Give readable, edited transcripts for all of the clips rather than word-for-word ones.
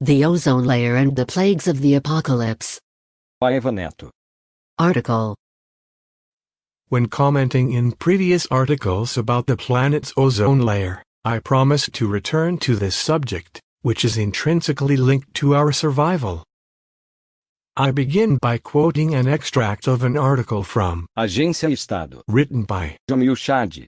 The Ozone Layer and the Plagues of the Apocalypse. Paiva Netto. Article. When commenting in previous articles about the planet's ozone layer, I promised to return to this subject, which is intrinsically linked to our survival. I begin by quoting an extract of an article from Agência Estado. written by Jamil Shadi.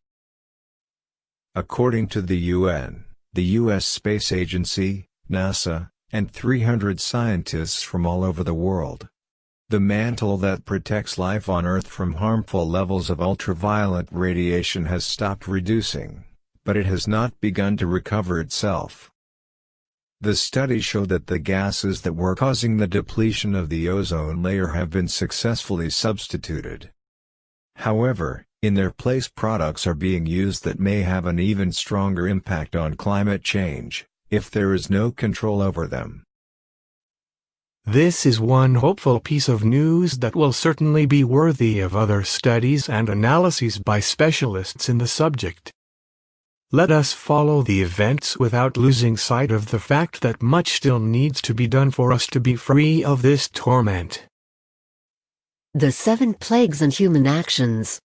According to the UN, the U.S. Space Agency, NASA, and 300 scientists from all over the world, the mantle that protects life on Earth from harmful levels of ultraviolet radiation has stopped reducing, but it has not begun to recover itself. The studies show that the gases that were causing the depletion of the ozone layer have been successfully substituted. However, in their place products are being used that may have an even stronger impact on climate change, if there is no control over them. This is one hopeful piece of news that will certainly be worthy of other studies and analyses by specialists in the subject. Let us follow the events without losing sight of the fact that much still needs to be done for us to be free of this torment. The 7 Plagues and Human Actions.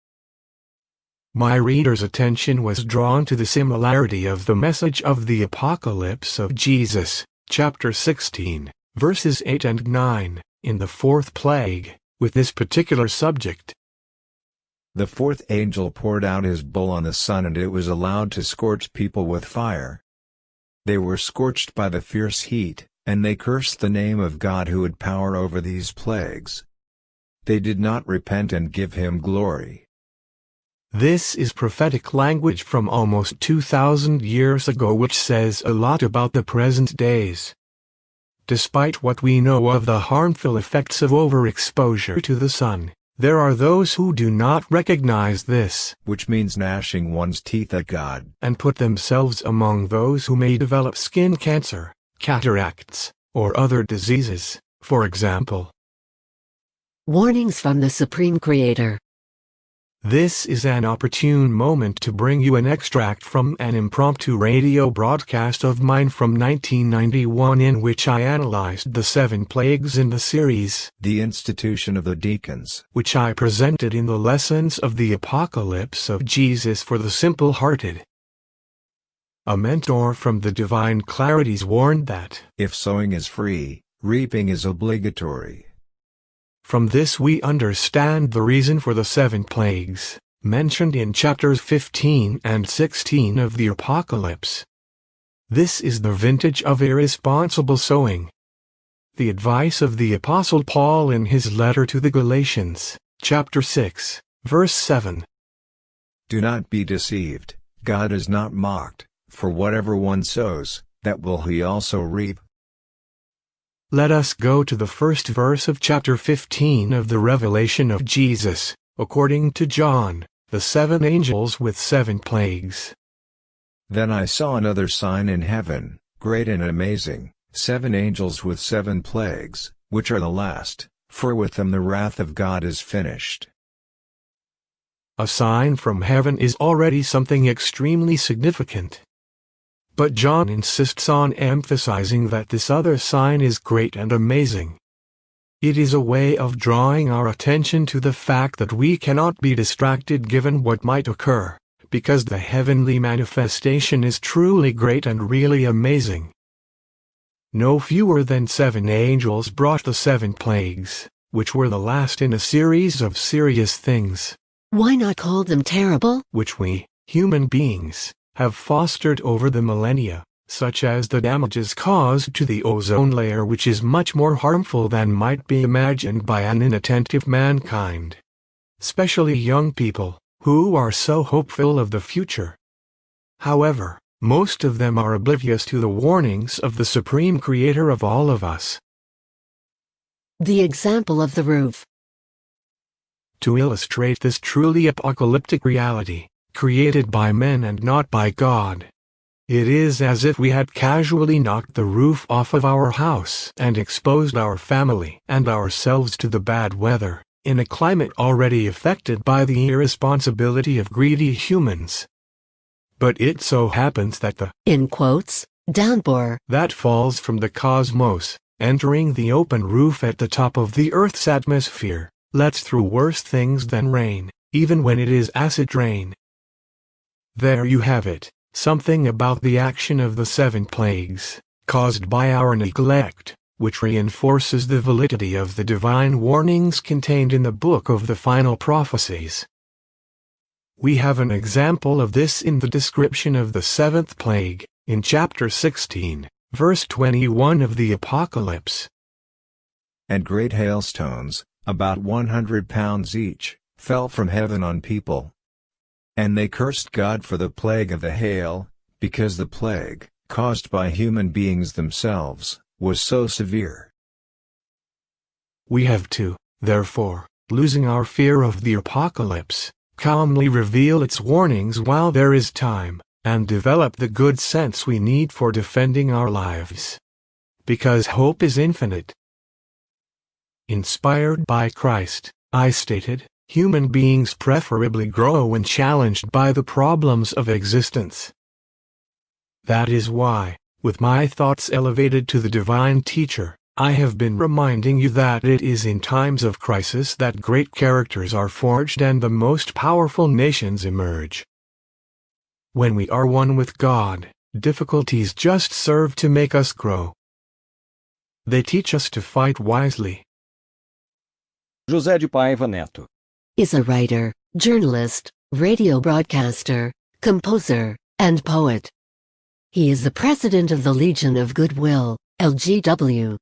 My reader's attention was drawn to the similarity of the message of the Apocalypse of Jesus, chapter 16, verses 8 and 9, in the 4th plague, with this particular subject. The 4th angel poured out his bowl on the sun, and it was allowed to scorch people with fire. They were scorched by the fierce heat, and they cursed the name of God who had power over these plagues. They did not repent and give him glory. This is prophetic language from almost 2,000 years ago, which says a lot about the present days. Despite what we know of the harmful effects of overexposure to the sun, there are those who do not recognize this, which means gnashing one's teeth at God, and put themselves among those who may develop skin cancer, cataracts, or other diseases, for example. Warnings from the Supreme Creator. This is an opportune moment to bring you an extract from an impromptu radio broadcast of mine from 1991, in which I analyzed the 7 plagues in the series, The Institution of the Deacons, which I presented in the Lessons of the Apocalypse of Jesus for the Simple-Hearted. A mentor from the Divine Clarities warned that, if sowing is free, reaping is obligatory. From this we understand the reason for the 7 plagues, mentioned in chapters 15 and 16 of the Apocalypse. This is the vintage of irresponsible sowing. The advice of the Apostle Paul in his letter to the Galatians, chapter 6, verse 7. Do not be deceived, God is not mocked, for whatever one sows, that will he also reap. Let us go to the first verse of chapter 15 of the Revelation of Jesus, according to John, the 7 angels with 7 plagues. Then I saw another sign in heaven, great and amazing, 7 angels with 7 plagues, which are the last, for with them the wrath of God is finished. A sign from heaven is already something extremely significant. But John insists on emphasizing that this other sign is great and amazing. It is a way of drawing our attention to the fact that we cannot be distracted given what might occur, because the heavenly manifestation is truly great and really amazing. No fewer than 7 angels brought the 7 plagues, which were the last in a series of serious things. Why not call them terrible? Which we, human beings, have fostered over the millennia, such as the damages caused to the ozone layer, which is much more harmful than might be imagined by an inattentive mankind, especially young people, who are so hopeful of the future. However, most of them are oblivious to the warnings of the Supreme Creator of all of us. The example of the roof. To illustrate this truly apocalyptic reality, created by men and not by God, it is as if we had casually knocked the roof off of our house and exposed our family and ourselves to the bad weather, in a climate already affected by the irresponsibility of greedy humans. But it so happens that the, in quotes, downpour that falls from the cosmos, entering the open roof at the top of the Earth's atmosphere, lets through worse things than rain, even when it is acid rain. There you have it, something about the action of the 7 plagues, caused by our neglect, which reinforces the validity of the divine warnings contained in the book of the final prophecies. We have an example of this in the description of the 7th plague, in chapter 16, verse 21 of the Apocalypse. And great hailstones, about 100 pounds each, fell from heaven on people. And they cursed God for the plague of the hail, because the plague, caused by human beings themselves, was so severe. We have to, therefore, losing our fear of the apocalypse, calmly reveal its warnings while there is time, and develop the good sense we need for defending our lives. Because hope is infinite. Inspired by Christ, I stated, human beings preferably grow when challenged by the problems of existence. That is why, with my thoughts elevated to the divine teacher, I have been reminding you that it is in times of crisis that great characters are forged and the most powerful nations emerge. When we are one with God, difficulties just serve to make us grow. They teach us to fight wisely. José de Paiva Netto. is a writer, journalist, radio broadcaster, composer, and poet. He is the president of the Legion of Goodwill, LGW.